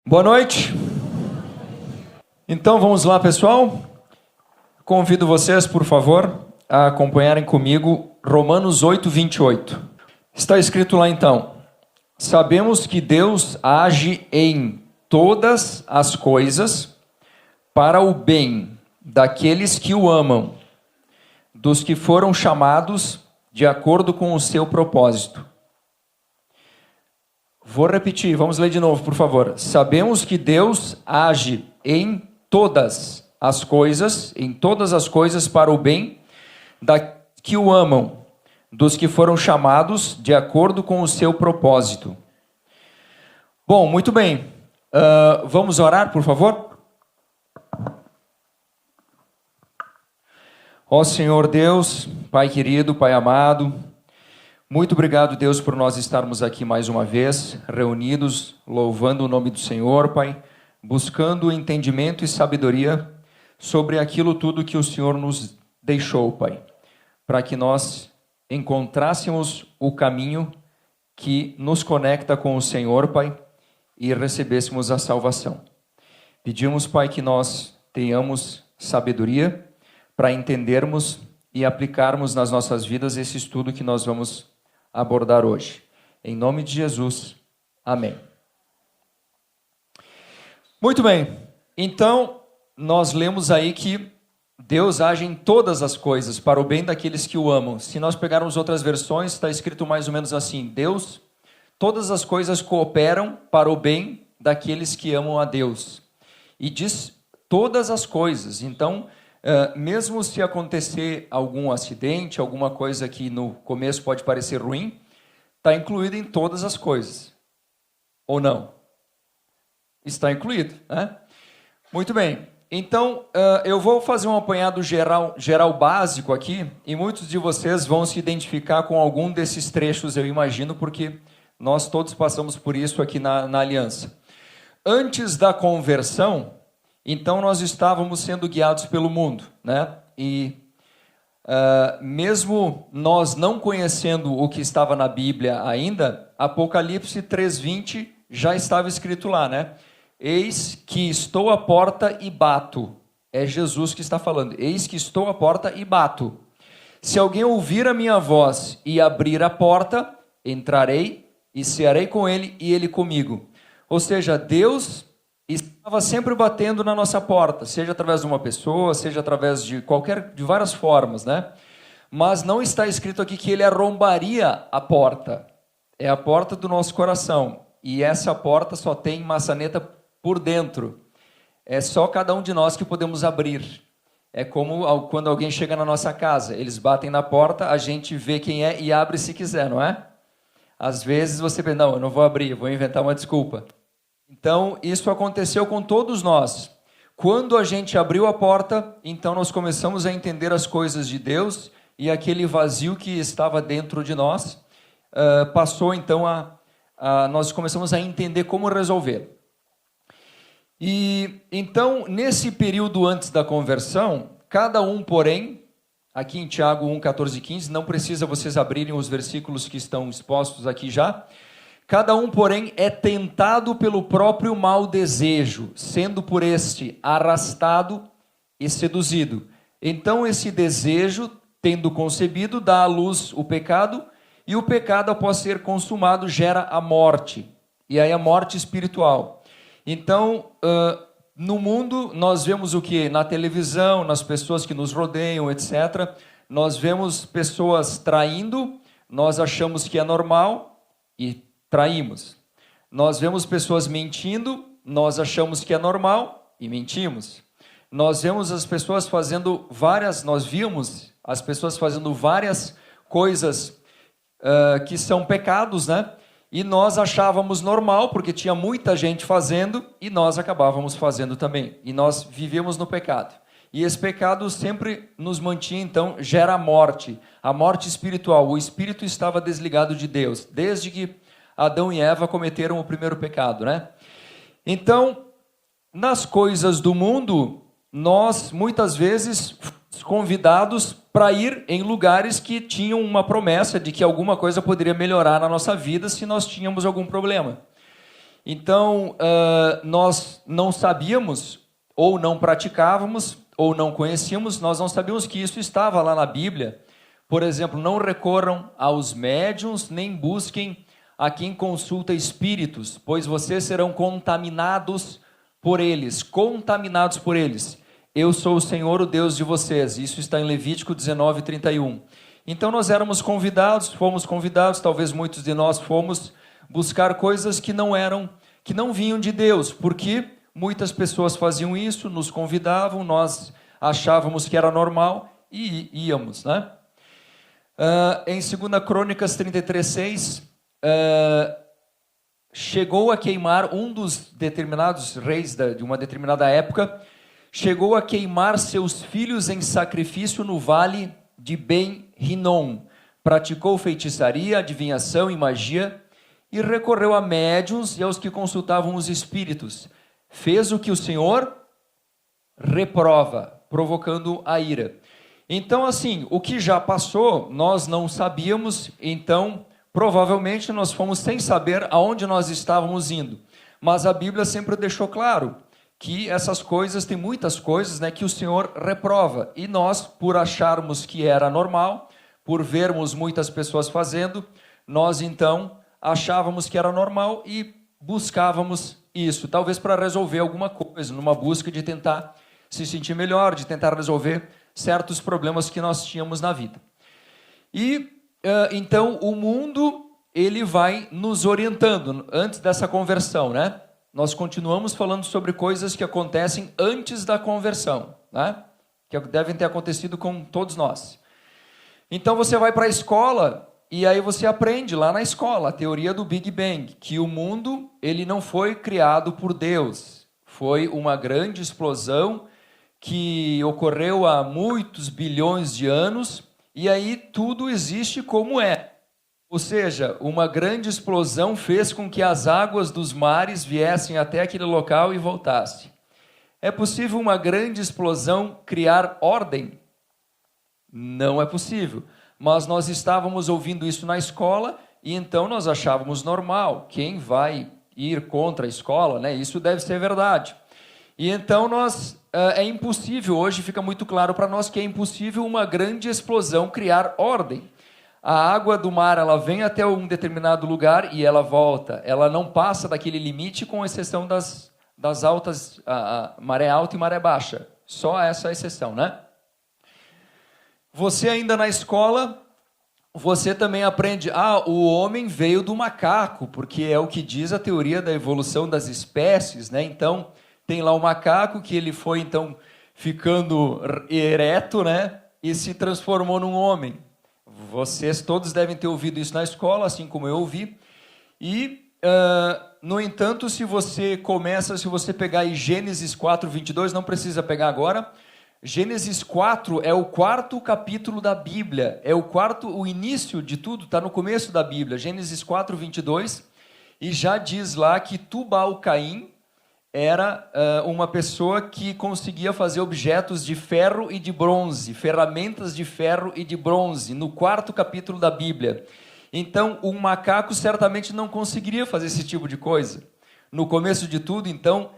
Boa noite. Então vamos lá, pessoal. Convido vocês, por favor, a acompanharem comigo Romanos 8, 28. Está escrito lá então: sabemos que Deus age em todas as coisas para o bem daqueles que o amam, dos que foram chamados de acordo com o seu propósito. Vou repetir, vamos ler de novo, por favor. Sabemos que Deus age em todas as coisas para o bem da que o amam, dos que foram chamados de acordo com o seu propósito. Bom, muito bem. Vamos orar, por favor? Ó Senhor Deus, Pai querido, Pai amado, muito obrigado, Deus, por nós estarmos aqui mais uma vez, reunidos, louvando o nome do Senhor, Pai, buscando entendimento e sabedoria sobre aquilo tudo que o Senhor nos deixou, Pai, para que nós encontrássemos o caminho que nos conecta com o Senhor, Pai, e recebêssemos a salvação. Pedimos, Pai, que nós tenhamos sabedoria para entendermos e aplicarmos nas nossas vidas esse estudo que nós vamos abordar hoje. Em nome de Jesus, amém. Muito bem, então nós lemos aí que Deus age em todas as coisas para o bem daqueles que o amam. Se nós pegarmos outras versões, está escrito mais ou menos assim: todas as coisas cooperam para o bem daqueles que amam a Deus. E diz todas as coisas. Então, mesmo se acontecer algum acidente, alguma coisa que no começo pode parecer ruim, está incluído em todas as coisas. Ou não? Está incluído, né? Muito bem. Então, eu vou fazer um apanhado geral básico aqui, e muitos de vocês vão se identificar com algum desses trechos, eu imagino, porque nós todos passamos por isso aqui na Aliança. Antes da conversão, então nós estávamos sendo guiados pelo mundo, né? E mesmo nós não conhecendo o que estava na Bíblia ainda, Apocalipse 3:20 já estava escrito lá, né? Eis que estou à porta e bato. É Jesus que está falando. Eis que estou à porta e bato. Se alguém ouvir a minha voz e abrir a porta, entrarei e cearei com ele e ele comigo. Ou seja, Deus estava sempre batendo na nossa porta, seja através de uma pessoa, seja através de várias formas, né? Mas não está escrito aqui que ele arrombaria a porta. É a porta do nosso coração. E essa porta só tem maçaneta por dentro. É só cada um de nós que podemos abrir. É como quando alguém chega na nossa casa. Eles batem na porta, a gente vê quem é e abre se quiser, não é? Às vezes você pensa, não, eu não vou abrir, eu vou inventar uma desculpa. Então, isso aconteceu com todos nós. Quando a gente abriu a porta, então nós começamos a entender as coisas de Deus e aquele vazio que estava dentro de nós passou então nós começamos a entender como resolver. E então, nesse período antes da conversão, cada um, porém, aqui em Tiago 1, 14 e 15, não precisa vocês abrirem os versículos que estão expostos aqui já. Cada um, porém, é tentado pelo próprio mau desejo, sendo por este arrastado e seduzido. Então, esse desejo, tendo concebido, dá à luz o pecado, e o pecado, após ser consumado, gera a morte, e aí a morte espiritual. Então, no mundo, nós vemos o que? Na televisão, nas pessoas que nos rodeiam, etc. Nós vemos pessoas traindo, nós achamos que é normal e traímos. Nós vemos pessoas mentindo, nós achamos que é normal e mentimos. Nós vemos as pessoas fazendo nós víamos as pessoas fazendo várias coisas que são pecados, né? E nós achávamos normal, porque tinha muita gente fazendo, e nós acabávamos fazendo também. E nós vivíamos no pecado. E esse pecado sempre nos mantinha, então, gera a morte espiritual. O espírito estava desligado de Deus, desde que Adão e Eva cometeram o primeiro pecado, né? Então, nas coisas do mundo, nós, muitas vezes, fomos convidados para ir em lugares que tinham uma promessa de que alguma coisa poderia melhorar na nossa vida se nós tínhamos algum problema. Então, nós não sabíamos, ou não praticávamos, ou não conhecíamos, nós não sabíamos que isso estava lá na Bíblia. Por exemplo, não recorram aos médiuns, nem busquem a quem consulta espíritos, pois vocês serão contaminados por eles. Contaminados por eles. Eu sou o Senhor, o Deus de vocês. Isso está em Levítico 19:31. Então nós éramos convidados, fomos convidados, talvez muitos de nós fomos buscar coisas que não vinham de Deus, porque muitas pessoas faziam isso, nos convidavam, nós achávamos que era normal e íamos, né? Em 2 Crônicas 33:6, chegou a queimar um dos determinados reis de uma determinada época, chegou a queimar seus filhos em sacrifício no vale de Ben-Rinom, praticou feitiçaria, adivinhação e magia, e recorreu a médiuns e aos que consultavam os espíritos. Fez o que o Senhor reprova, provocando a ira. Então, assim, o que já passou, nós não sabíamos, então, provavelmente nós fomos sem saber aonde nós estávamos indo. Mas a Bíblia sempre deixou claro que essas coisas, tem muitas coisas, né, que o Senhor reprova. E nós, por acharmos que era normal, por vermos muitas pessoas fazendo, nós então achávamos que era normal e buscávamos isso, talvez para resolver alguma coisa, numa busca de tentar se sentir melhor, de tentar resolver certos problemas que nós tínhamos na vida. E então o mundo, ele vai nos orientando antes dessa conversão, né? Nós continuamos falando sobre coisas que acontecem antes da conversão, né? Que devem ter acontecido com todos nós. Então você vai para a escola e aí você aprende lá na escola a teoria do Big Bang, que o mundo, ele não foi criado por Deus, foi uma grande explosão que ocorreu há muitos bilhões de anos e aí tudo existe como é. Ou seja, uma grande explosão fez com que as águas dos mares viessem até aquele local e voltassem. É possível uma grande explosão criar ordem? Não é possível. Mas nós estávamos ouvindo isso na escola e então nós achávamos normal. Quem vai ir contra a escola, né? Isso deve ser verdade. E então é impossível, hoje fica muito claro para nós que é impossível uma grande explosão criar ordem. A água do mar, ela vem até um determinado lugar e ela volta. Ela não passa daquele limite, com exceção das altas, a maré alta e maré baixa. Só essa exceção, né? Você ainda na escola, você também aprende, o homem veio do macaco, porque é o que diz a teoria da evolução das espécies, né? Então, tem lá o macaco que ele foi, então, ficando ereto, né? E se transformou num homem. Vocês todos devem ter ouvido isso na escola, assim como eu ouvi. E, no entanto, se você pegar aí Gênesis 4:22, não precisa pegar agora. Gênesis 4 é o quarto capítulo da Bíblia, o início de tudo, está no começo da Bíblia, Gênesis 4:22, e já diz lá que Tubal-Caim era uma pessoa que conseguia fazer objetos de ferro e de bronze, ferramentas de ferro e de bronze, no quarto capítulo da Bíblia. Então, um macaco certamente não conseguiria fazer esse tipo de coisa. No começo de tudo, então,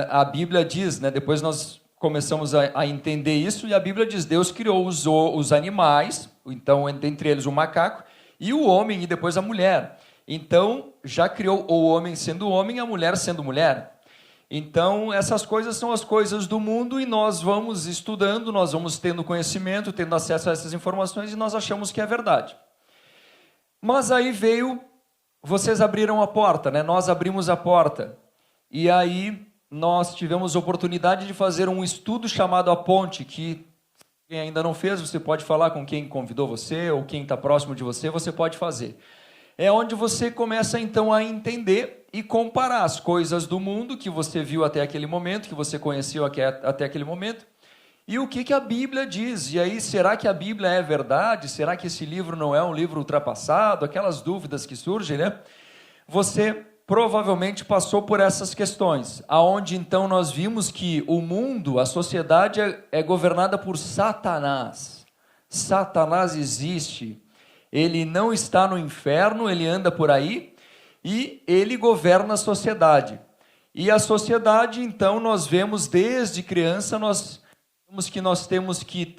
a Bíblia diz, né, depois nós começamos a entender isso, e a Bíblia diz, Deus criou os animais, então entre eles o macaco, e o homem, e depois a mulher. Então, já criou o homem sendo homem e a mulher sendo mulher. Então, essas coisas são as coisas do mundo e nós vamos estudando, nós vamos tendo conhecimento, tendo acesso a essas informações e nós achamos que é verdade. Mas aí vocês abriram a porta, né? Nós abrimos a porta. E aí nós tivemos a oportunidade de fazer um estudo chamado A Ponte, que quem ainda não fez, você pode falar com quem convidou você ou quem está próximo de você, você pode fazer. É onde você começa então a entender e comparar as coisas do mundo que você viu até aquele momento, que você conheceu até aquele momento, e o que a Bíblia diz. E aí, será que a Bíblia é verdade? Será que esse livro não é um livro ultrapassado? Aquelas dúvidas que surgem, né? Você provavelmente passou por essas questões, aonde então nós vimos que o mundo, a sociedade é governada por Satanás. Satanás existe. Ele não está no inferno, ele anda por aí, e ele governa a sociedade. E a sociedade, então, nós vemos desde criança, nós temos que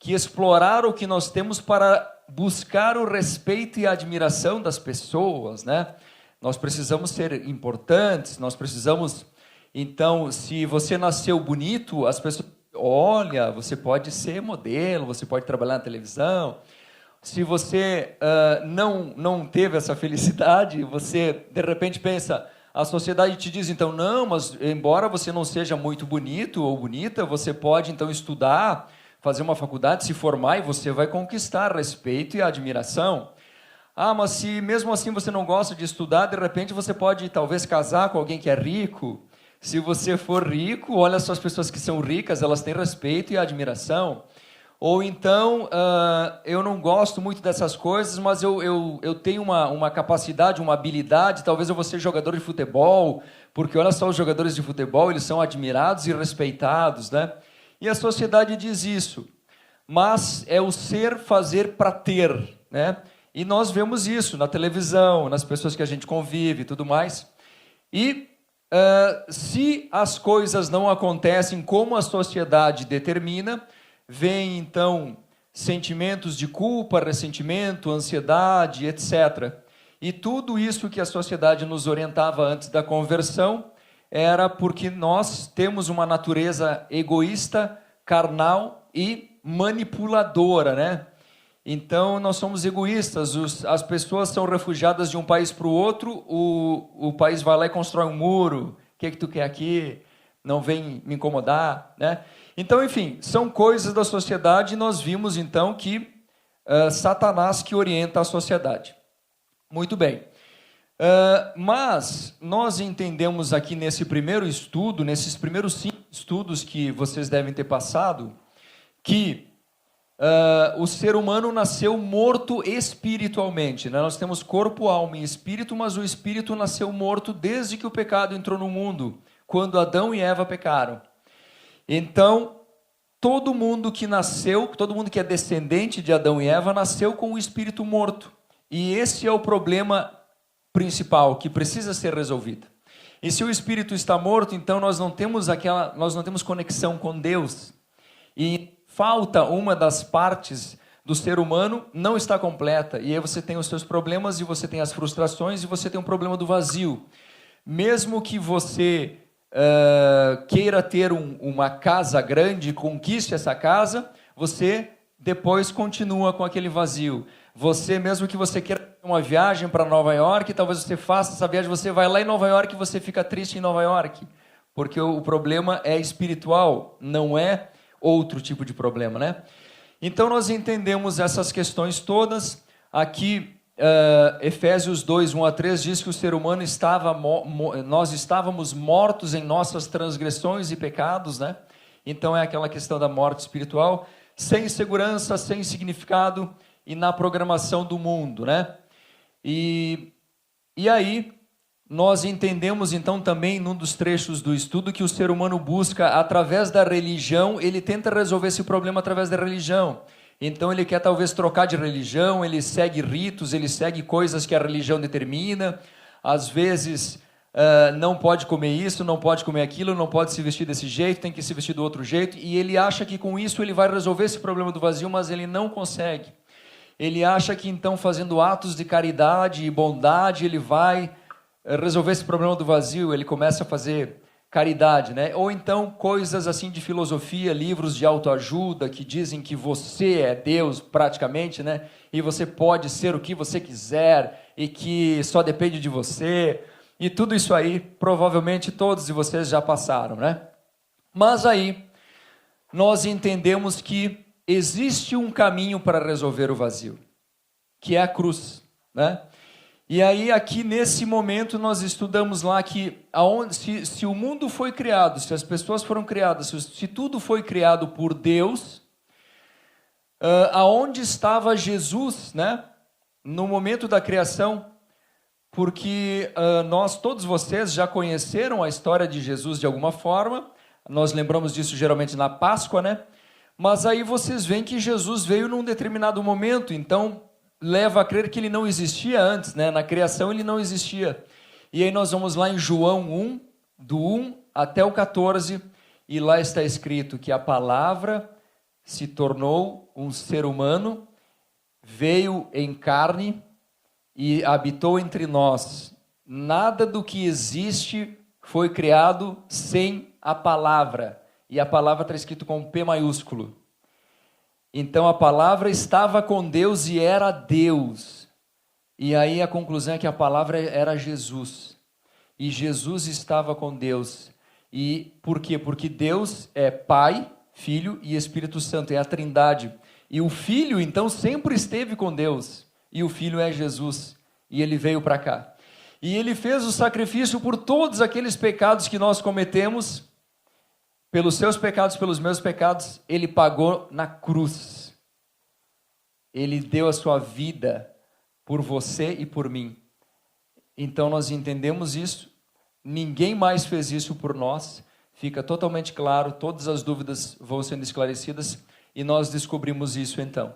explorar o que nós temos para buscar o respeito e a admiração das pessoas, né? Nós precisamos ser importantes, nós precisamos... Então, se você nasceu bonito, as pessoas... Olha, você pode ser modelo, você pode trabalhar na televisão. Se você não teve essa felicidade, você, de repente, pensa... A sociedade te diz, então, não, mas embora você não seja muito bonito ou bonita, você pode, então, estudar, fazer uma faculdade, se formar, e você vai conquistar respeito e admiração. Ah, mas se mesmo assim você não gosta de estudar, de repente você pode, talvez, casar com alguém que é rico. Se você for rico, olha só as pessoas que são ricas, elas têm respeito e admiração. Ou então, eu não gosto muito dessas coisas, mas eu tenho uma capacidade, uma habilidade, talvez eu vou ser jogador de futebol, porque olha só os jogadores de futebol, eles são admirados e respeitados, né? E a sociedade diz isso, mas é o ser, fazer para ter, né? E nós vemos isso na televisão, nas pessoas que a gente convive e tudo mais. E se as coisas não acontecem como a sociedade determina, vem, então, sentimentos de culpa, ressentimento, ansiedade, etc. E tudo isso que a sociedade nos orientava antes da conversão era porque nós temos uma natureza egoísta, carnal e manipuladora, né? Então, nós somos egoístas, as pessoas são refugiadas de um país para o outro, o país vai lá e constrói um muro, o que tu quer aqui? Não vem me incomodar, né? Então, enfim, são coisas da sociedade e nós vimos, então, que Satanás que orienta a sociedade. Muito bem. Mas nós entendemos aqui nesse primeiro estudo, nesses primeiros 5 estudos que vocês devem ter passado, que o ser humano nasceu morto espiritualmente, né? Nós temos corpo, alma e espírito, mas o espírito nasceu morto desde que o pecado entrou no mundo, quando Adão e Eva pecaram. Então, todo mundo que nasceu, todo mundo que é descendente de Adão e Eva, nasceu com o espírito morto. E esse é o problema principal que precisa ser resolvido. E se o espírito está morto, então nós não temos conexão com Deus. E falta uma das partes do ser humano, não está completa. E aí você tem os seus problemas, e você tem as frustrações, e você tem um problema do vazio. Mesmo que você queira ter uma casa grande, conquiste essa casa, você depois continua com aquele vazio. Você, mesmo que você queira uma viagem para Nova York, talvez você faça essa viagem, você vai lá em Nova York e você fica triste em Nova York, porque o problema é espiritual, não é outro tipo de problema, né? Então nós entendemos essas questões todas. Aqui, Efésios 2, 1 a 3 diz que o ser humano nós estávamos mortos em nossas transgressões e pecados, né? Então é aquela questão da morte espiritual, sem segurança, sem significado e na programação do mundo, né? E aí nós entendemos então também num dos trechos do estudo que o ser humano busca através da religião, ele tenta resolver esse problema através da religião. Então ele quer talvez trocar de religião, ele segue ritos, ele segue coisas que a religião determina, às vezes não pode comer isso, não pode comer aquilo, não pode se vestir desse jeito, tem que se vestir do outro jeito, e ele acha que com isso ele vai resolver esse problema do vazio, mas ele não consegue. Ele acha que então fazendo atos de caridade e bondade ele vai resolver esse problema do vazio, ele começa a fazer caridade, né? Ou então coisas assim de filosofia, livros de autoajuda que dizem que você é Deus praticamente, né? E você pode ser o que você quiser e que só depende de você. E tudo isso aí, provavelmente todos de vocês já passaram, né? Mas aí nós entendemos que existe um caminho para resolver o vazio, que é a cruz, né? E aí, aqui nesse momento, nós estudamos lá que se o mundo foi criado, se as pessoas foram criadas, se tudo foi criado por Deus, aonde estava Jesus, né? No momento da criação, porque todos vocês já conheceram a história de Jesus de alguma forma, nós lembramos disso geralmente na Páscoa, né? Mas aí vocês veem que Jesus veio num determinado momento, então leva a crer que ele não existia antes, né? Na criação ele não existia. E aí nós vamos lá em João 1, do 1 até o 14, e lá está escrito que a palavra se tornou um ser humano, veio em carne e habitou entre nós. Nada do que existe foi criado sem a palavra. E a palavra está escrito com P maiúsculo. Então a palavra estava com Deus e era Deus. E aí a conclusão é que a palavra era Jesus. E Jesus estava com Deus. E por quê? Porque Deus é Pai, Filho e Espírito Santo, é a Trindade. E o Filho, então, sempre esteve com Deus. E o Filho é Jesus. E ele veio para cá. E ele fez o sacrifício por todos aqueles pecados que nós cometemos. Pelos seus pecados, pelos meus pecados, ele pagou na cruz. Ele deu a sua vida por você e por mim. Então nós entendemos isso. Ninguém mais fez isso por nós. Fica totalmente claro, todas as dúvidas vão sendo esclarecidas e nós descobrimos isso então.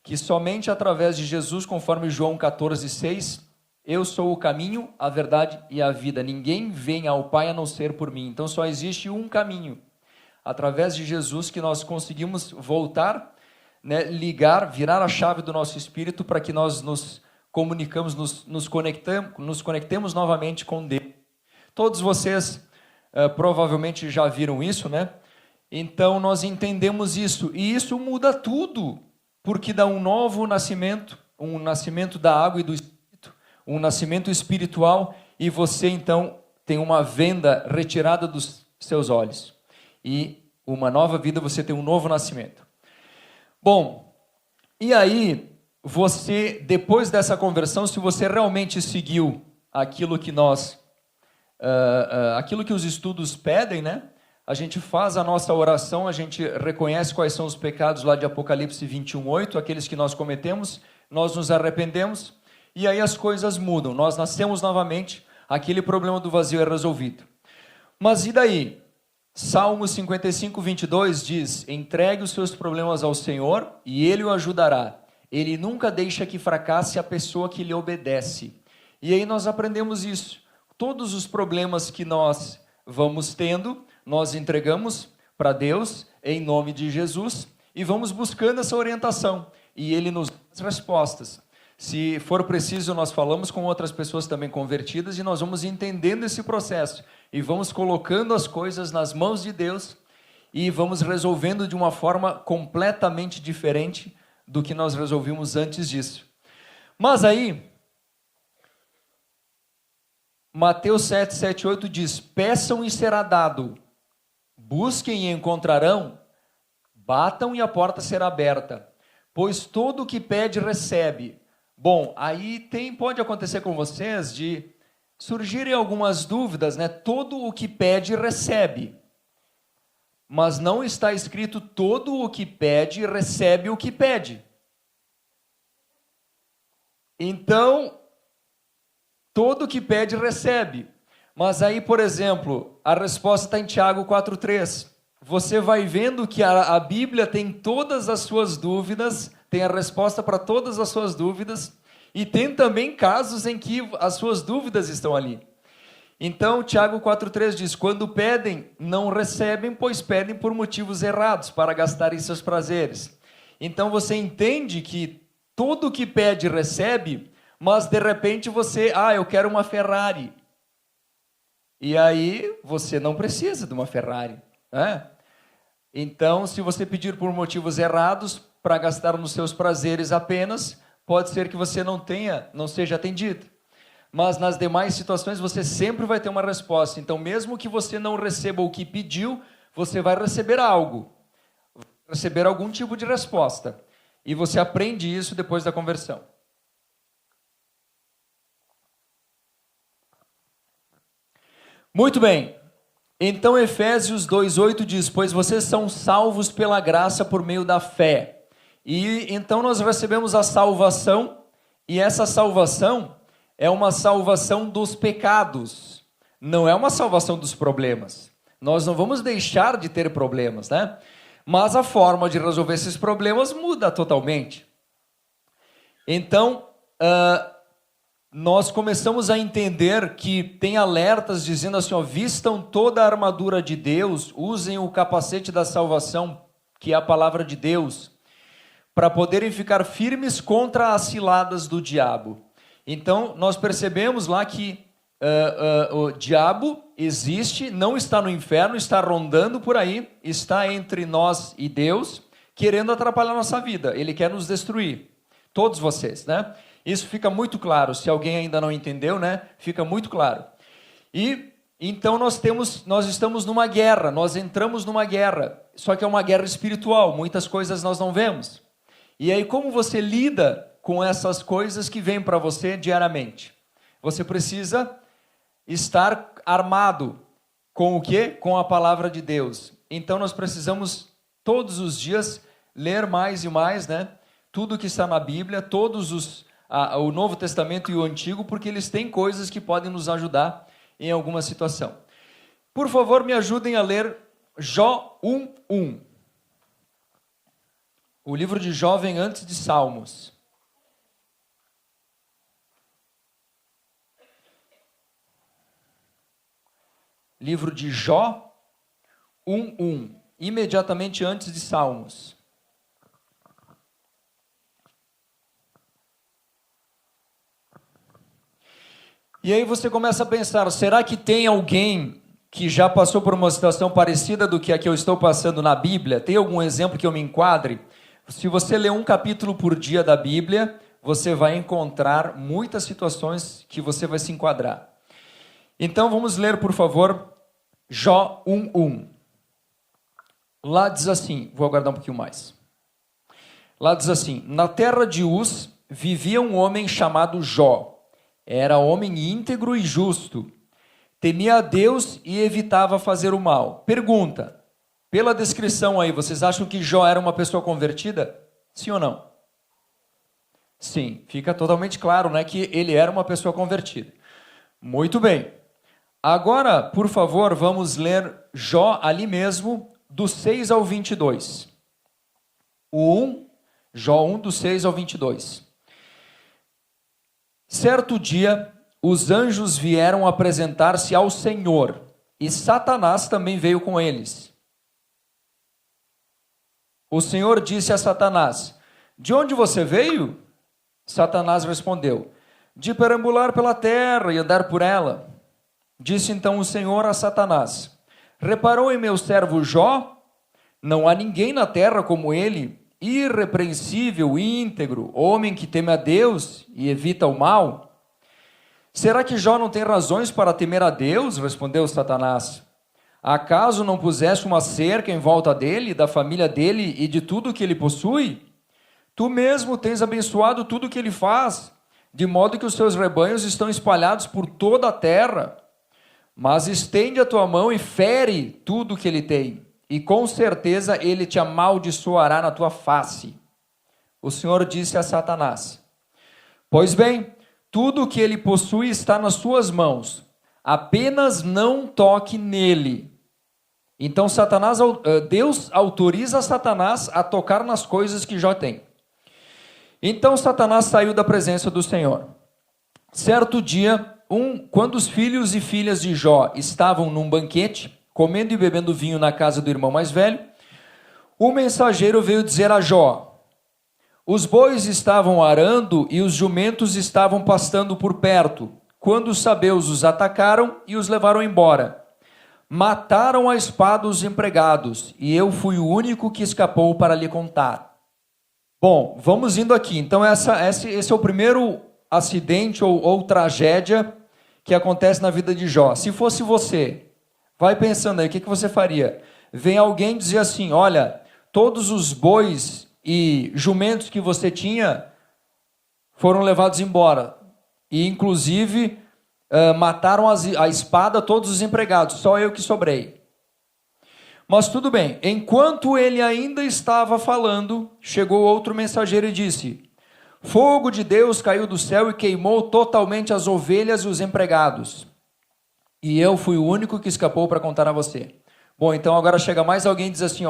Que somente através de Jesus, conforme João 14,6, eu sou o caminho, a verdade e a vida. Ninguém vem ao Pai a não ser por mim. Então só existe um caminho. Através de Jesus que nós conseguimos voltar, né, ligar, virar a chave do nosso espírito para que nós nos comunicamos, nos conectemos novamente com Deus. Todos vocês provavelmente já viram isso, né? Então nós entendemos isso e isso muda tudo, porque dá um novo nascimento, um nascimento da água e do Espírito, um nascimento espiritual e você então tem uma venda retirada dos seus olhos. E uma nova vida, você tem um novo nascimento. Bom, e aí, você, depois dessa conversão, se você realmente seguiu aquilo que aquilo que os estudos pedem, né? A gente faz a nossa oração, a gente reconhece quais são os pecados lá de Apocalipse 21:8, aqueles que nós cometemos, nós nos arrependemos, e aí as coisas mudam, nós nascemos novamente, aquele problema do vazio é resolvido. Mas e daí? Salmo 55:22 diz: entregue os seus problemas ao Senhor e Ele o ajudará. Ele nunca deixa que fracasse a pessoa que lhe obedece. E aí nós aprendemos isso. Todos os problemas que nós vamos tendo, nós entregamos para Deus em nome de Jesus e vamos buscando essa orientação. E Ele nos dá as respostas. Se for preciso, nós falamos com outras pessoas também convertidas e nós vamos entendendo esse processo. E vamos colocando as coisas nas mãos de Deus e vamos resolvendo de uma forma completamente diferente do que nós resolvimos antes disso. Mas aí, Mateus 7:7-8 diz: peçam e será dado, busquem e encontrarão, batam e a porta será aberta, pois todo o que pede recebe. Bom, aí pode acontecer com vocês de surgirem algumas dúvidas, né? Todo o que pede recebe, mas não está escrito todo o que pede recebe o que pede. Então, todo o que pede recebe, mas aí, por exemplo, a resposta está em Tiago 4:3. Você vai vendo que a Bíblia tem todas as suas dúvidas, tem a resposta para todas as suas dúvidas, e tem também casos em que as suas dúvidas estão ali. Então, Tiago 4:3 diz: quando pedem, não recebem, pois pedem por motivos errados, para gastarem seus prazeres. Então, você entende que tudo o que pede recebe, mas de repente você, eu quero uma Ferrari. E aí, você não precisa de uma Ferrari, né? Então, se você pedir por motivos errados, para gastar nos seus prazeres apenas, pode ser que você não seja atendido. Mas nas demais situações você sempre vai ter uma resposta. Então, mesmo que você não receba o que pediu, você vai receber algo. Vai receber algum tipo de resposta. E você aprende isso depois da conversão. Muito bem. Então, Efésios 2:8 diz: pois vocês são salvos pela graça por meio da fé. E então nós recebemos a salvação, e essa salvação é uma salvação dos pecados, não é uma salvação dos problemas. Nós não vamos deixar de ter problemas, né? Mas a forma de resolver esses problemas muda totalmente. Então, nós começamos a entender que tem alertas dizendo assim, ó, vistam toda a armadura de Deus, usem o capacete da salvação, que é a palavra de Deus, para poderem ficar firmes contra as ciladas do diabo. Então, nós percebemos lá que o diabo existe, não está no inferno, está rondando por aí, está entre nós e Deus, querendo atrapalhar a nossa vida. Ele quer nos destruir. Todos vocês, né? Isso fica muito claro. Se alguém ainda não entendeu, né? Fica muito claro. E então nós estamos numa guerra, nós entramos numa guerra, só que é uma guerra espiritual, muitas coisas nós não vemos. E aí como você lida com essas coisas que vêm para você diariamente? Você precisa estar armado com o quê? Com a palavra de Deus. Então nós precisamos todos os dias ler mais e mais, né? Tudo que está na Bíblia, o Novo Testamento e o Antigo, porque eles têm coisas que podem nos ajudar em alguma situação. Por favor, me ajudem a ler Jó 1:1. O livro de Jó vem antes de Salmos. Livro de Jó 1:1, imediatamente antes de Salmos. E aí você começa a pensar, será que tem alguém que já passou por uma situação parecida do que a que eu estou passando na Bíblia? Tem algum exemplo que eu me enquadre? Se você ler um capítulo por dia da Bíblia, você vai encontrar muitas situações que você vai se enquadrar. Então vamos ler, por favor, Jó 1:1. Lá diz assim, vou aguardar um pouquinho mais. Lá diz assim, na terra de Uz vivia um homem chamado Jó. Era homem íntegro e justo. Temia a Deus e evitava fazer o mal. Pergunta, pela descrição aí, vocês acham que Jó era uma pessoa convertida? Sim ou não? Sim, fica totalmente claro, né, que ele era uma pessoa convertida. Muito bem. Agora, por favor, vamos ler Jó ali mesmo, do 6 ao 22. Jó 1, do 6 ao 22. Certo dia, os anjos vieram apresentar-se ao Senhor, e Satanás também veio com eles. O Senhor disse a Satanás, de onde você veio? Satanás respondeu, de perambular pela terra e andar por ela. Disse então o Senhor a Satanás, reparou em meu servo Jó? Não há ninguém na terra como ele, irrepreensível, íntegro, homem que teme a Deus e evita o mal. Será que Jó não tem razões para temer a Deus? Respondeu Satanás. Acaso não puseste uma cerca em volta dele, da família dele e de tudo que ele possui? Tu mesmo tens abençoado tudo que ele faz, de modo que os seus rebanhos estão espalhados por toda a terra. Mas estende a tua mão e fere tudo que ele tem, e com certeza ele te amaldiçoará na tua face. O Senhor disse a Satanás, pois bem, tudo o que ele possui está nas suas mãos, apenas não toque nele. Então Deus autoriza Satanás a tocar nas coisas que Jó tem. Então Satanás saiu da presença do Senhor. Certo dia, quando os filhos e filhas de Jó estavam num banquete, comendo e bebendo vinho na casa do irmão mais velho, o mensageiro veio dizer a Jó, os bois estavam arando e os jumentos estavam pastando por perto, quando os sabeus os atacaram e os levaram embora. Mataram a espada os empregados, e eu fui o único que escapou para lhe contar. Bom, vamos indo aqui. Então esse é o primeiro acidente ou tragédia que acontece na vida de Jó. Se fosse você, vai pensando aí, o que você faria? Vem alguém dizer assim, olha, todos os bois e jumentos que você tinha foram levados embora. E inclusive mataram a espada todos os empregados, só eu que sobrei. Mas tudo bem, enquanto ele ainda estava falando, chegou outro mensageiro e disse, fogo de Deus caiu do céu e queimou totalmente as ovelhas e os empregados. E eu fui o único que escapou para contar a você. Bom, então agora chega mais alguém e diz assim,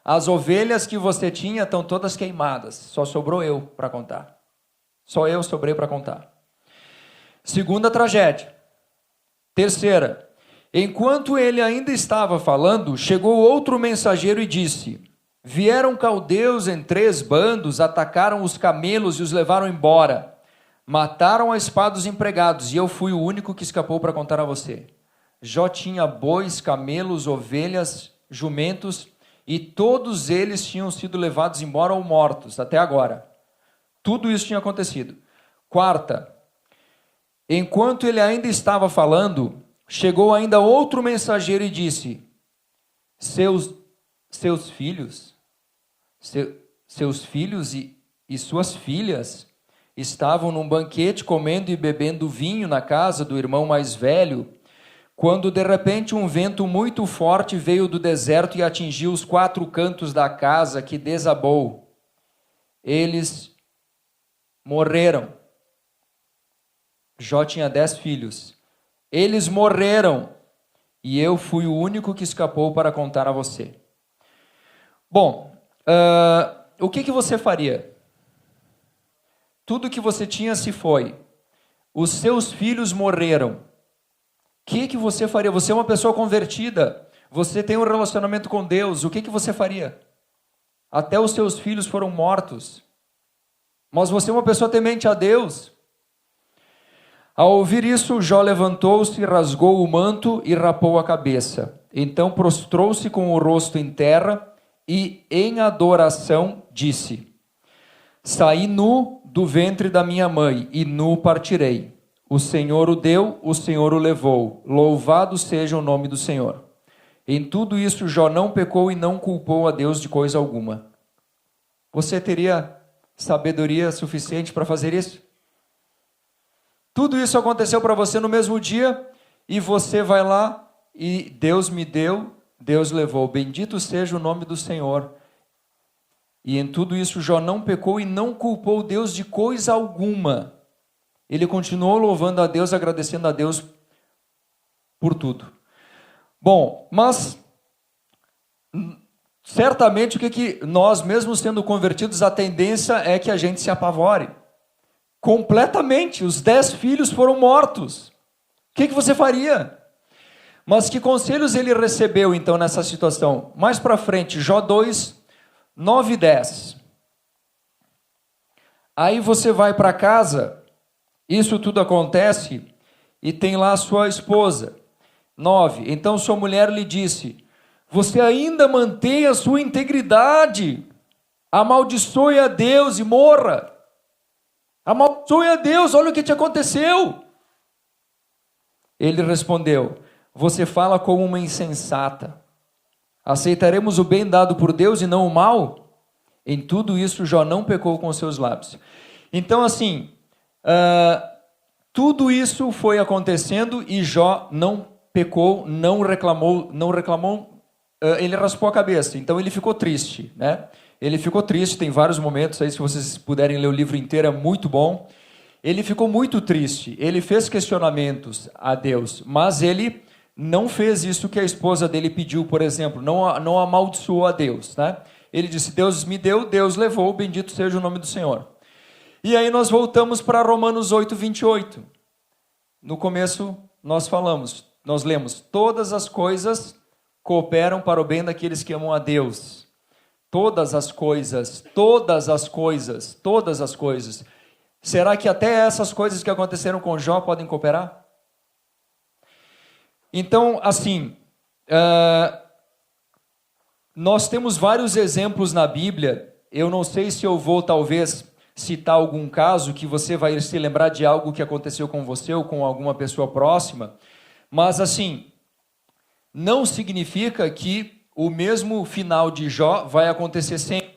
as ovelhas que você tinha estão todas queimadas, só sobrou eu para contar. Só eu sobrei para contar. Segunda tragédia. Terceira. Enquanto ele ainda estava falando, chegou outro mensageiro e disse: vieram caldeus em 3 bandos, atacaram os camelos e os levaram embora. Mataram a espada os empregados, e eu fui o único que escapou para contar a você. Jó tinha bois, camelos, ovelhas, jumentos, e todos eles tinham sido levados embora ou mortos, até agora. Tudo isso tinha acontecido. Quarta, enquanto ele ainda estava falando, chegou ainda outro mensageiro e disse: seus filhos e suas filhas estavam num banquete comendo e bebendo vinho na casa do irmão mais velho, quando de repente um vento muito forte veio do deserto e atingiu os 4 cantos da casa, que desabou. Eles morreram. Jó tinha 10 filhos. Eles morreram, e eu fui o único que escapou para contar a você. Bom, o que você faria? Tudo que você tinha se foi. Os seus filhos morreram. O que você faria? Você é uma pessoa convertida. Você tem um relacionamento com Deus. O que você faria? Até os seus filhos foram mortos. Mas você é uma pessoa temente a Deus. Ao ouvir isso, Jó levantou-se, rasgou o manto e rapou a cabeça. Então prostrou-se com o rosto em terra e, em adoração, disse: saí nu do ventre da minha mãe, e nu partirei. O Senhor o deu, o Senhor o levou. Louvado seja o nome do Senhor. Em tudo isso, Jó não pecou e não culpou a Deus de coisa alguma. Você teria sabedoria suficiente para fazer isso? Tudo isso aconteceu para você no mesmo dia, e você vai lá e Deus me deu, Deus levou. Bendito seja o nome do Senhor. E em tudo isso Jó não pecou e não culpou Deus de coisa alguma. Ele continuou louvando a Deus, agradecendo a Deus por tudo. Bom, mas certamente o que nós, mesmo sendo convertidos, a tendência é que a gente se apavore. Completamente, os 10 filhos foram mortos. O que você faria? Mas que conselhos ele recebeu então nessa situação? Mais para frente, Jó 2, 9 e 10. Aí você vai para casa, isso tudo acontece, e tem lá a sua esposa. 9. Então sua mulher lhe disse: você ainda mantém a sua integridade, amaldiçoe a Deus e morra. Amaldiçoe a Deus, olha o que te aconteceu. Ele respondeu: você fala como uma insensata. Aceitaremos o bem dado por Deus e não o mal? Em tudo isso Jó não pecou com seus lábios. Então assim, tudo isso foi acontecendo e Jó não pecou, não reclamou, ele raspou a cabeça, então ele ficou triste, né? Ele ficou triste, tem vários momentos aí, se vocês puderem ler o livro inteiro, é muito bom. Ele ficou muito triste, ele fez questionamentos a Deus, mas ele não fez isso que a esposa dele pediu, por exemplo, não amaldiçoou a Deus, né? Ele disse: Deus me deu, Deus levou, bendito seja o nome do Senhor. E aí nós voltamos para Romanos 8, 28. No começo nós lemos: todas as coisas cooperam para o bem daqueles que amam a Deus. Todas as coisas, todas as coisas, todas as coisas. Será que até essas coisas que aconteceram com Jó podem cooperar? Então, assim, nós temos vários exemplos na Bíblia. Eu não sei se eu vou, talvez, citar algum caso que você vai se lembrar de algo que aconteceu com você ou com alguma pessoa próxima. Mas, assim, não significa que o mesmo final de Jó vai acontecer sempre.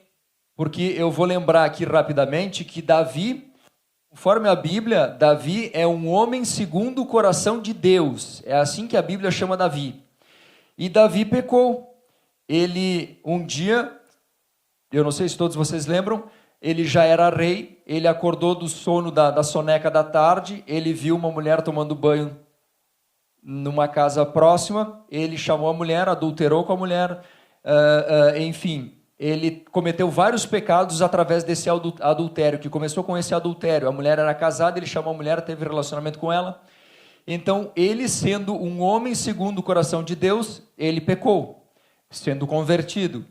Porque eu vou lembrar aqui rapidamente que Davi, conforme a Bíblia, Davi é um homem segundo o coração de Deus. É assim que a Bíblia chama Davi. E Davi pecou. Ele, um dia, eu não sei se todos vocês lembram, ele já era rei, ele acordou do sono da soneca da tarde, ele viu uma mulher tomando banho numa casa próxima, ele chamou a mulher, adulterou com a mulher, enfim, ele cometeu vários pecados através desse adultério, que começou com esse adultério. A mulher era casada, ele chamou a mulher, teve relacionamento com ela. Então, ele sendo um homem segundo o coração de Deus, ele pecou, sendo convertido.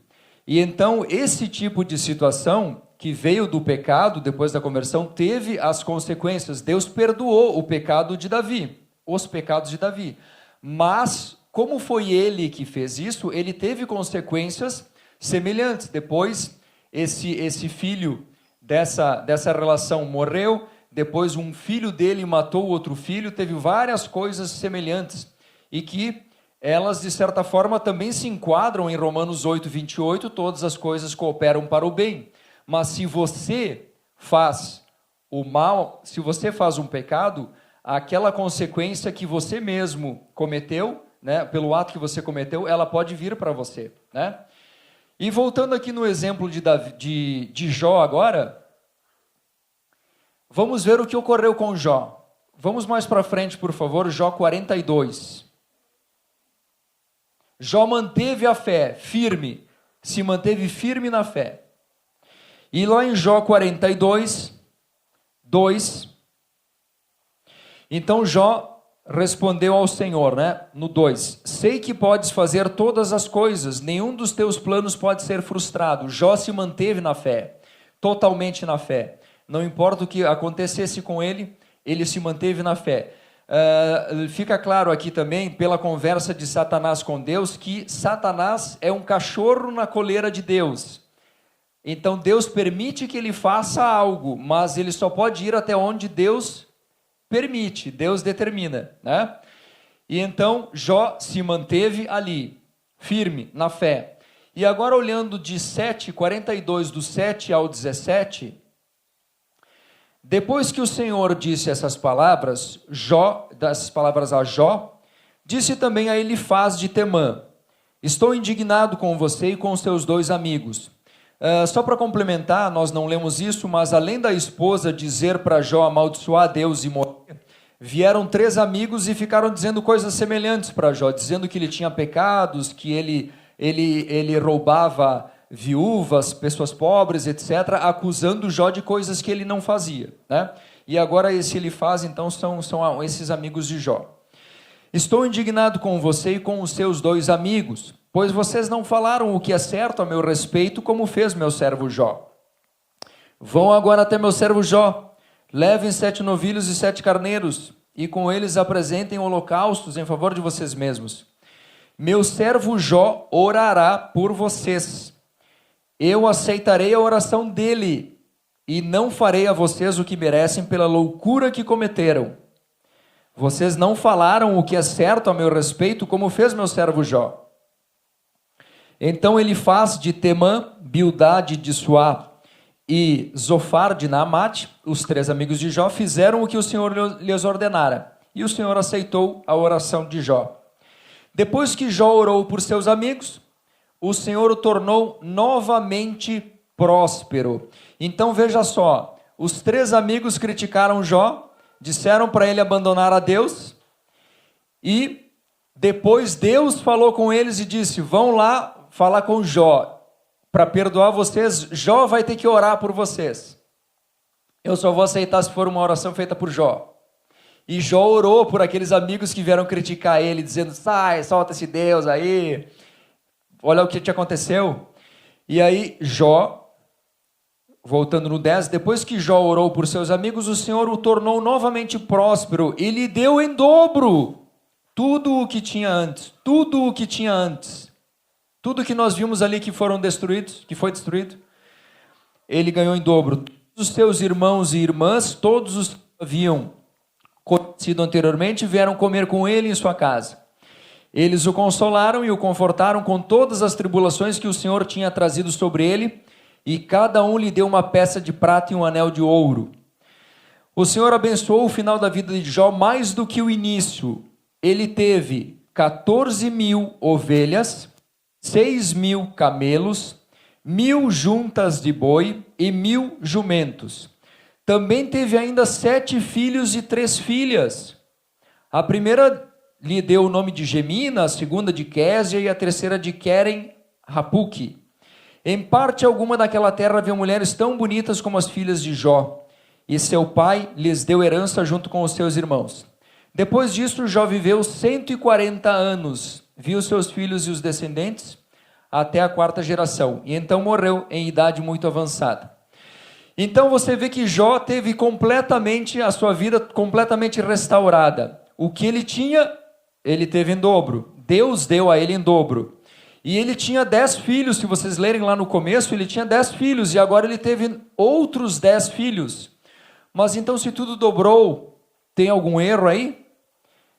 E então, esse tipo de situação que veio do pecado, depois da conversão, teve as consequências. Deus perdoou o pecado de Davi, os pecados de Davi. Mas, como foi ele que fez isso, ele teve consequências semelhantes. Depois, esse filho dessa relação morreu, depois um filho dele matou outro filho, teve várias coisas semelhantes, e que elas, de certa forma, também se enquadram em Romanos 8, 28, todas as coisas cooperam para o bem. Mas se você faz o mal, se você faz um pecado, aquela consequência que você mesmo cometeu, né, pelo ato que você cometeu, ela pode vir para você, né? E voltando aqui no exemplo de Jó agora, vamos ver o que ocorreu com Jó. Vamos mais para frente, por favor, Jó 42. Jó manteve a fé firme, se manteve firme na fé. E lá em Jó 42, 2, então Jó respondeu ao Senhor, né? No 2, sei que podes fazer todas as coisas, nenhum dos teus planos pode ser frustrado. Jó se manteve na fé, totalmente na fé. Não importa o que acontecesse com ele, ele se manteve na fé. Fica claro aqui também, pela conversa de Satanás com Deus, que Satanás é um cachorro na coleira de Deus. Então Deus permite que ele faça algo, mas ele só pode ir até onde Deus permite, Deus determina, né? E então Jó se manteve ali, firme, na fé. E agora olhando de 42, do 7 ao 17, depois que o Senhor disse essas palavras, dessas palavras a Jó, disse também a Elifaz de Temã, estou indignado com você e com os seus 2 amigos. Só para complementar, nós não lemos isso, mas além da esposa dizer para Jó amaldiçoar Deus e morrer, vieram 3 amigos e ficaram dizendo coisas semelhantes para Jó, dizendo que ele tinha pecados, que ele roubava viúvas, pessoas pobres, etc., acusando Jó de coisas que ele não fazia, né? E agora esse Elifaz, então, são esses amigos de Jó. Estou indignado com você e com os seus 2 amigos, pois vocês não falaram o que é certo a meu respeito, como fez meu servo Jó. Vão agora até meu servo Jó, levem 7 novilhos e 7 carneiros, e com eles apresentem holocaustos em favor de vocês mesmos. Meu servo Jó orará por vocês. Eu aceitarei a oração dele, e não farei a vocês o que merecem pela loucura que cometeram. Vocês não falaram o que é certo a meu respeito, como fez meu servo Jó. Então Elifaz de Temã, Bildade de Suá e Zofar de Naamate, os 3 amigos de Jó, fizeram o que o Senhor lhes ordenara, e o Senhor aceitou a oração de Jó. Depois que Jó orou por seus amigos, o Senhor o tornou novamente próspero. Então veja só, os 3 amigos criticaram Jó, disseram para ele abandonar a Deus, e depois Deus falou com eles e disse, vão lá falar com Jó, para perdoar vocês, Jó vai ter que orar por vocês. Eu só vou aceitar se for uma oração feita por Jó. E Jó orou por aqueles amigos que vieram criticar ele, dizendo, sai, solta esse Deus aí, olha o que te aconteceu. E aí Jó, voltando no 10, depois que Jó orou por seus amigos, o Senhor o tornou novamente próspero e lhe deu em dobro tudo o que tinha antes, tudo o que tinha antes. Tudo que nós vimos ali que foram destruídos, que foi destruído, ele ganhou em dobro. Todos os seus irmãos e irmãs, todos os que haviam conhecido anteriormente, vieram comer com ele em sua casa. Eles o consolaram e o confortaram com todas as tribulações que o Senhor tinha trazido sobre ele, e cada um lhe deu uma peça de prata e um anel de ouro. O Senhor abençoou o final da vida de Jó mais do que o início. Ele teve 14.000 ovelhas, 6.000 camelos, 1.000 juntas de boi e 1.000 jumentos. Também teve ainda 7 filhos e 3 filhas. A primeira lhe deu o nome de Gemina, a segunda de Késia e a terceira de Queren Rapuque. Em parte alguma daquela terra havia mulheres tão bonitas como as filhas de Jó, e seu pai lhes deu herança junto com os seus irmãos. Depois disso, Jó viveu 140 anos, viu seus filhos e os descendentes até a 4ª geração, e então morreu em idade muito avançada. Então você vê que Jó teve completamente a sua vida completamente restaurada. O que ele tinha, ele teve em dobro. Deus deu a ele em dobro. E ele tinha 10 filhos, se vocês lerem lá no começo, ele tinha 10 filhos, e agora ele teve outros 10 filhos. Mas então se tudo dobrou, tem algum erro aí?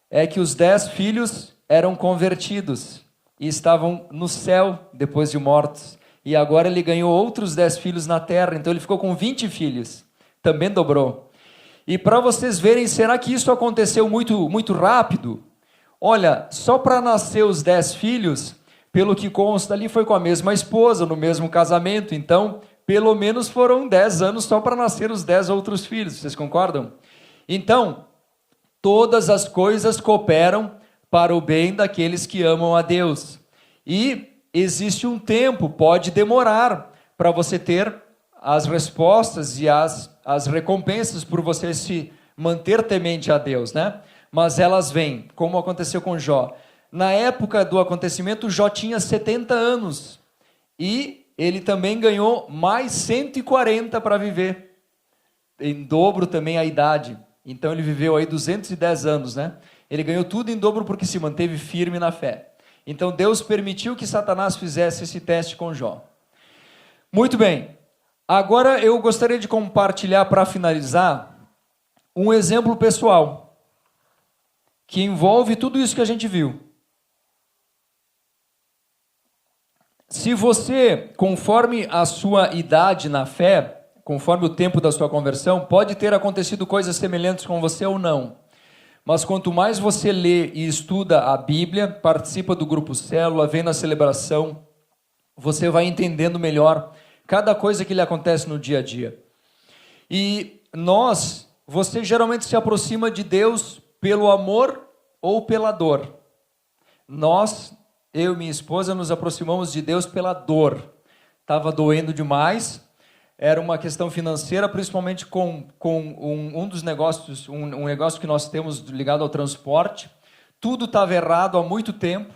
É que os 10 filhos eram convertidos e estavam no céu depois de mortos. E agora ele ganhou outros 10 filhos na terra, então ele ficou com 20 filhos. Também dobrou. E para vocês verem, será que isso aconteceu muito rápido? Olha, só para nascer os 10 filhos, pelo que consta ali, foi com a mesma esposa, no mesmo casamento. Então, pelo menos foram 10 anos só para nascer os 10 outros filhos. Vocês concordam? Então, todas as coisas cooperam para o bem daqueles que amam a Deus. E existe um tempo, pode demorar, para você ter as respostas e as recompensas por você se manter temente a Deus, né? Mas elas vêm, como aconteceu com Jó. Na época do acontecimento, Jó tinha 70 anos e ele também ganhou mais 140 para viver, em dobro também a idade. Então ele viveu aí 210 anos, né? Ele ganhou tudo em dobro porque se manteve firme na fé. Então Deus permitiu que Satanás fizesse esse teste com Jó. Muito bem. Agora eu gostaria de compartilhar, para finalizar, um exemplo pessoal que envolve tudo isso que a gente viu. Se você, conforme a sua idade na fé, conforme o tempo da sua conversão, pode ter acontecido coisas semelhantes com você ou não. Mas quanto mais você lê e estuda a Bíblia, participa do grupo Célula, vem na celebração, você vai entendendo melhor cada coisa que lhe acontece no dia a dia. E você geralmente se aproxima de Deus pelo amor ou pela dor. Eu e minha esposa, nos aproximamos de Deus pela dor. Estava doendo demais. Era uma questão financeira, principalmente com um dos negócios, um negócio que nós temos ligado ao transporte. Tudo estava errado há muito tempo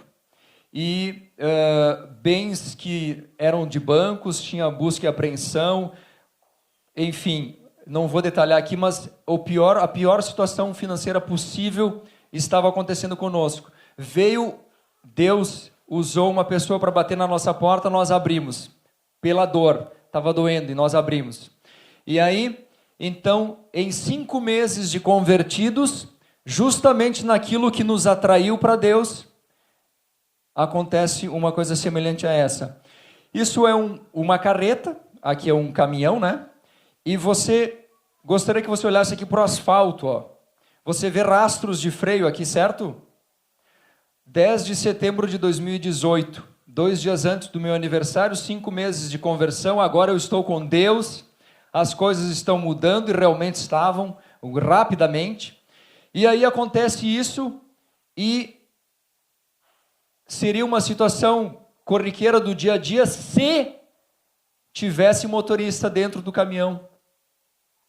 e bens que eram de bancos, tinha busca e apreensão, enfim, não vou detalhar aqui, mas a pior situação financeira possível estava acontecendo conosco. Deus usou uma pessoa para bater na nossa porta, nós abrimos, pela dor. Estava doendo e nós abrimos. E aí, então, em 5 meses de convertidos, justamente naquilo que nos atraiu para Deus, acontece uma coisa semelhante a essa. Isso é uma carreta, aqui é um caminhão, né? E gostaria que você olhasse aqui para o asfalto, ó. Você vê rastros de freio aqui, certo? 10 de setembro de 2018. 2 dias antes do meu aniversário, 5 meses de conversão, agora eu estou com Deus, as coisas estão mudando e realmente estavam, rapidamente. E aí acontece isso e seria uma situação corriqueira do dia a dia se tivesse motorista dentro do caminhão,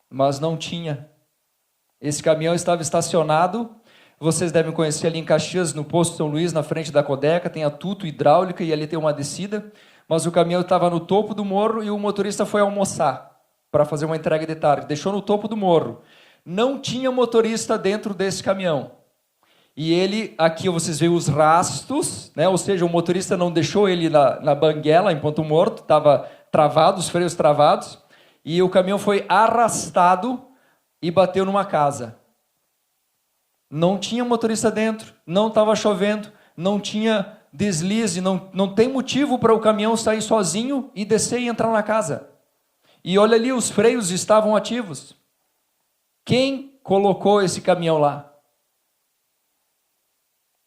mas não tinha. Esse caminhão estava estacionado. Vocês devem conhecer ali em Caxias, no posto São Luís, na frente da Codeca, tem a tuto hidráulica e ali tem uma descida, mas o caminhão estava no topo do morro e o motorista foi almoçar para fazer uma entrega de tarde, deixou no topo do morro. Não tinha motorista dentro desse caminhão. E ele, aqui vocês veem os rastros, né? Ou seja, o motorista não deixou ele na banguela, em ponto morto, estava travado, os freios travados, e o caminhão foi arrastado e bateu numa casa. Não tinha motorista dentro, não estava chovendo, não tinha deslize, não tem motivo para o caminhão sair sozinho e descer e entrar na casa. E olha ali, os freios estavam ativos. Quem colocou esse caminhão lá?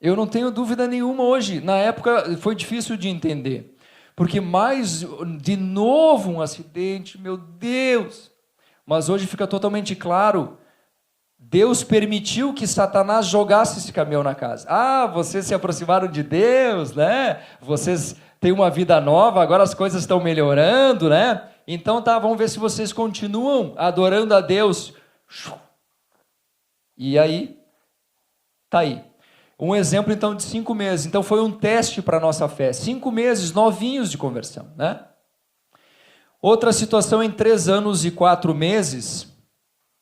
Eu não tenho dúvida nenhuma hoje. Na época foi difícil de entender. Porque de novo um acidente, meu Deus. Mas hoje fica totalmente claro. Deus permitiu que Satanás jogasse esse caminhão na casa. Vocês se aproximaram de Deus, né? Vocês tem uma vida nova, agora as coisas estão melhorando, né? Então tá, vamos ver se vocês continuam adorando a Deus. E aí, tá aí. Um exemplo então de 5 meses. Então foi um teste para a nossa fé. 5 meses, novinhos de conversão, né? Outra situação em 3 anos e 4 meses.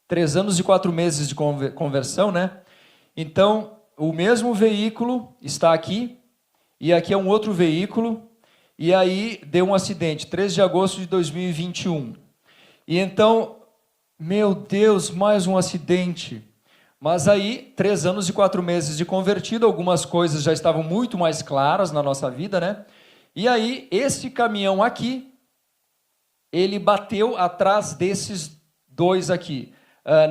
3 anos e 4 meses de conversão, né? Então, o mesmo veículo está aqui, e aqui é um outro veículo, e aí deu um acidente, 3 de agosto de 2021. E então, meu Deus, mais um acidente. Mas aí, 3 anos e 4 meses de convertido, algumas coisas já estavam muito mais claras na nossa vida, né? E aí, esse caminhão aqui, ele bateu atrás desses dois aqui.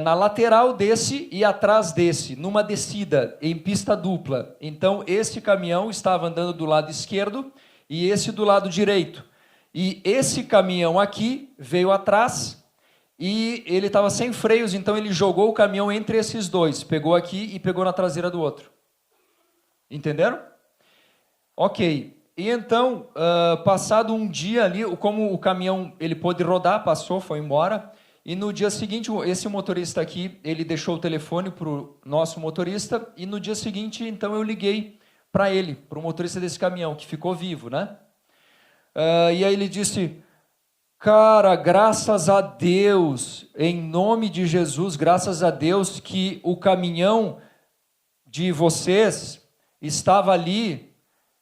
Na lateral desse e atrás desse, numa descida, em pista dupla. Então, esse caminhão estava andando do lado esquerdo e esse do lado direito. E esse caminhão aqui veio atrás e ele estava sem freios, então ele jogou o caminhão entre esses dois. Pegou aqui e pegou na traseira do outro. Entenderam? Ok. E então, passado um dia ali, como o caminhão ele pôde rodar, passou, foi embora. E no dia seguinte, esse motorista aqui, ele deixou o telefone para o nosso motorista, e no dia seguinte, então, eu liguei para ele, para o motorista desse caminhão, que ficou vivo, né? E aí ele disse, cara, graças a Deus, em nome de Jesus, graças a Deus que o caminhão de vocês estava ali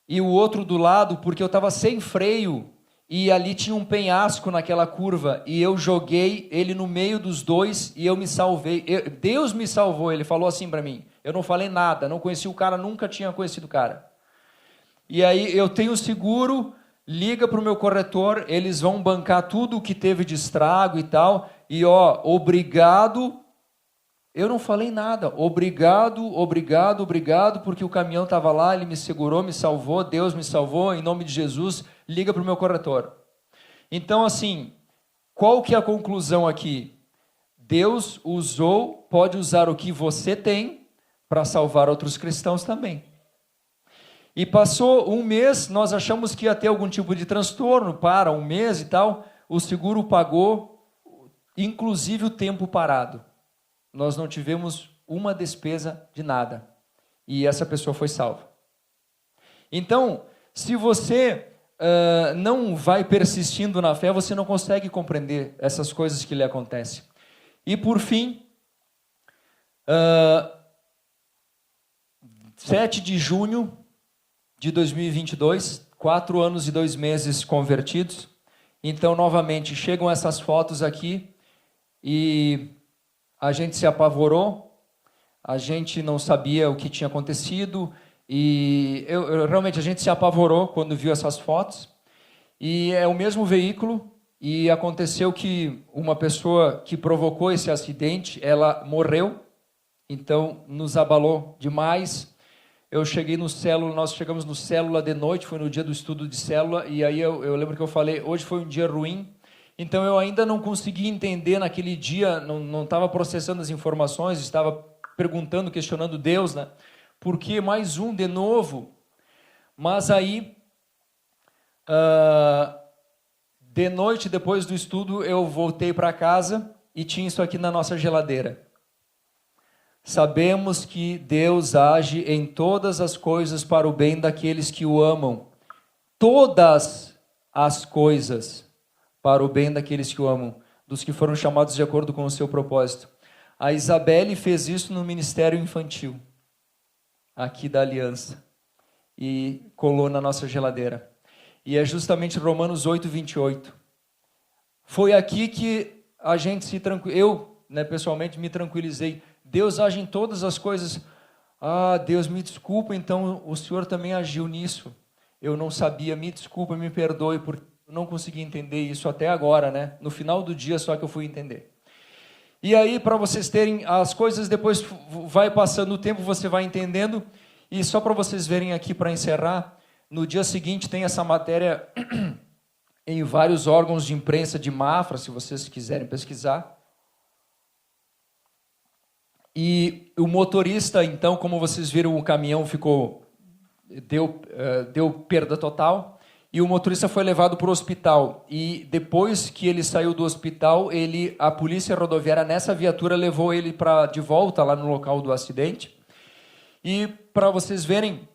e o outro do lado, porque eu estava sem freio, e ali tinha um penhasco naquela curva, e eu joguei ele no meio dos dois, e eu me salvei. Deus me salvou, ele falou assim para mim. Eu não falei nada, não conheci o cara, nunca tinha conhecido o cara. E aí eu tenho seguro, liga para o meu corretor, eles vão bancar tudo o que teve de estrago e tal, e ó, obrigado. Eu não falei nada, obrigado, obrigado, obrigado, porque o caminhão estava lá, ele me segurou, me salvou, Deus me salvou, em nome de Jesus, liga para o meu corretor. Então, assim, qual que é a conclusão aqui? Deus usou, pode usar o que você tem para salvar outros cristãos também. E passou um mês, nós achamos que ia ter algum tipo de transtorno, para um mês e tal, o seguro pagou, inclusive o tempo parado. Nós não tivemos uma despesa de nada. E essa pessoa foi salva. Então, se você não vai persistindo na fé, você não consegue compreender essas coisas que lhe acontecem. E por fim, 7 de junho de 2022, 4 anos e 2 meses convertidos. Então, novamente, chegam essas fotos aqui e a gente se apavorou, a gente não sabia o que tinha acontecido e realmente a gente se apavorou quando viu essas fotos. E é o mesmo veículo e aconteceu que uma pessoa que provocou esse acidente, ela morreu, então nos abalou demais. Eu cheguei no célula, nós chegamos no célula de noite, foi no dia do estudo de célula, e aí eu lembro que eu falei, hoje foi um dia ruim. Então eu ainda não consegui entender naquele dia, não estava processando as informações, estava perguntando, questionando Deus, né? Por que mais um de novo? Mas aí, de noite, depois do estudo, eu voltei para casa e tinha isso aqui na nossa geladeira. Sabemos que Deus age em todas as coisas para o bem daqueles que o amam. Todas as coisas para o bem daqueles que o amam, dos que foram chamados de acordo com o seu propósito. A Isabelle fez isso no ministério infantil, aqui da Aliança, e colou na nossa geladeira. E é justamente Romanos 8, 28. Foi aqui que a gente se tranquilizou, eu, pessoalmente, me tranquilizei. Deus age em todas as coisas. Ah, Deus, me desculpa, então o Senhor também agiu nisso. Eu não sabia, me desculpa, me perdoe, porque eu não consegui entender isso até agora, né? No final do dia só que eu fui entender. E aí, para vocês terem as coisas, depois vai passando o tempo, você vai entendendo. E só para vocês verem aqui, para encerrar, no dia seguinte tem essa matéria em vários órgãos de imprensa de Mafra, se vocês quiserem pesquisar. E o motorista, então, como vocês viram, o caminhão deu perda total. e o motorista foi levado para o hospital. E depois que ele saiu do hospital, a polícia rodoviária nessa viatura levou ele de volta lá no local do acidente. E para vocês verem,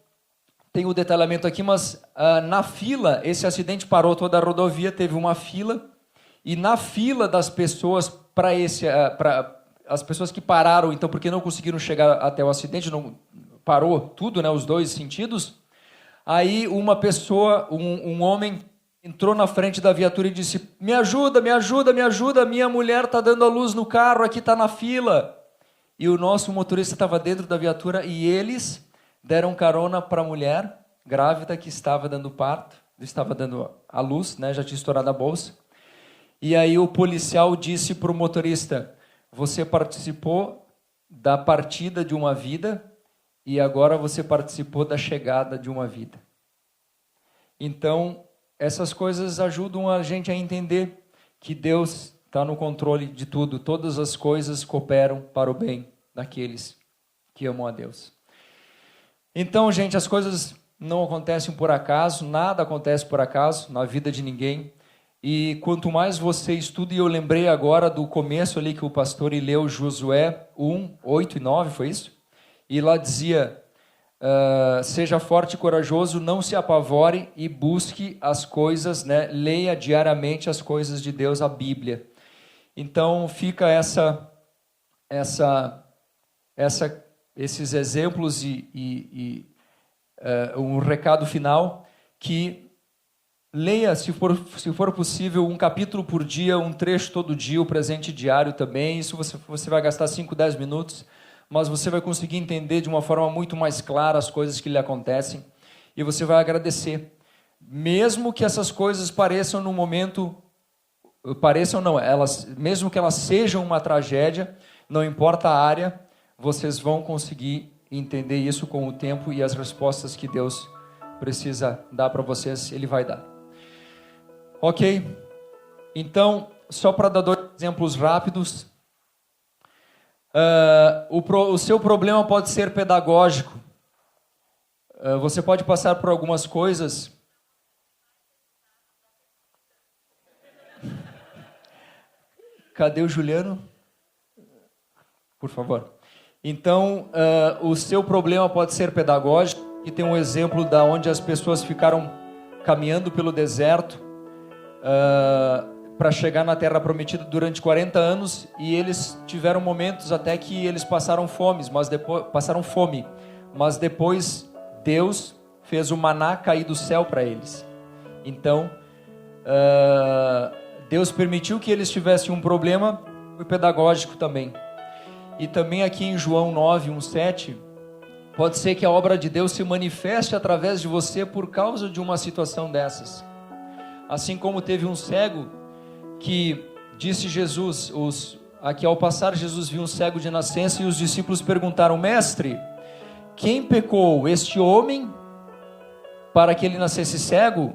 tem o detalhamento aqui, mas na fila, esse acidente parou toda a rodovia, teve uma fila, e na fila das pessoas, as pessoas que pararam, então, porque não conseguiram chegar até o acidente, não parou tudo, né, os dois sentidos. Aí uma pessoa, um homem, entrou na frente da viatura e disse: me ajuda, me ajuda, me ajuda, minha mulher está dando a luz no carro, aqui está na fila. E o nosso motorista estava dentro da viatura e eles deram carona para a mulher grávida que estava dando parto, estava dando a luz, né, já tinha estourado a bolsa. E aí o policial disse para o motorista: você participou da partida de uma vida e agora você participou da chegada de uma vida. Então, essas coisas ajudam a gente a entender que Deus está no controle de tudo. Todas as coisas cooperam para o bem daqueles que amam a Deus. Então, gente, as coisas não acontecem por acaso, nada acontece por acaso na vida de ninguém. E quanto mais você estuda, e eu lembrei agora do começo ali que o pastor leu Josué 1, 8 e 9, foi isso? E lá dizia: seja forte e corajoso, não se apavore e busque as coisas, né? Leia diariamente as coisas de Deus, a Bíblia. Então fica esses exemplos e um recado final, que leia, se for possível, um capítulo por dia, um trecho todo dia, o presente diário também. Isso você vai gastar 5, 10 minutos, mas você vai conseguir entender de uma forma muito mais clara as coisas que lhe acontecem, e você vai agradecer. Mesmo que essas coisas pareçam no momento, mesmo que elas sejam uma tragédia, não importa a área, vocês vão conseguir entender isso com o tempo, e as respostas que Deus precisa dar para vocês, Ele vai dar. Ok? Então, só para dar 2 exemplos rápidos. O seu problema pode ser pedagógico. Você pode passar por algumas coisas. Cadê o Juliano? Por favor. Então, o seu problema pode ser pedagógico. E tem um exemplo da onde as pessoas ficaram caminhando pelo deserto para chegar na Terra Prometida durante 40 anos, e eles tiveram momentos até que eles passaram fome, mas depois Deus fez o maná cair do céu para eles. Então, Deus permitiu que eles tivessem um problema, foi pedagógico também. E também aqui em João 9, 1, 7, pode ser que a obra de Deus se manifeste através de você por causa de uma situação dessas. Assim como teve um cego que disse Jesus, aqui ao passar Jesus viu um cego de nascença, e os discípulos perguntaram: mestre, quem pecou, este homem, para que ele nascesse cego?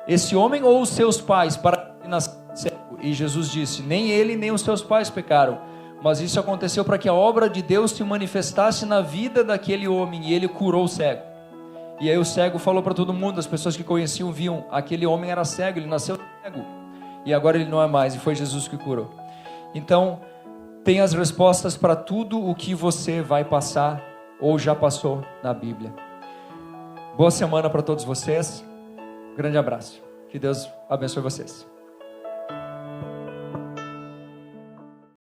Esse homem ou os seus pais, para que ele nascesse cego? E Jesus disse: nem ele nem os seus pais pecaram, mas isso aconteceu para que a obra de Deus se manifestasse na vida daquele homem, e ele curou o cego. E aí o cego falou para todo mundo, as pessoas que conheciam viam, aquele homem era cego, ele nasceu cego, e agora ele não é mais, e foi Jesus que curou. Então, tem as respostas para tudo o que você vai passar, ou já passou na Bíblia. Boa semana para todos vocês, grande abraço, que Deus abençoe vocês.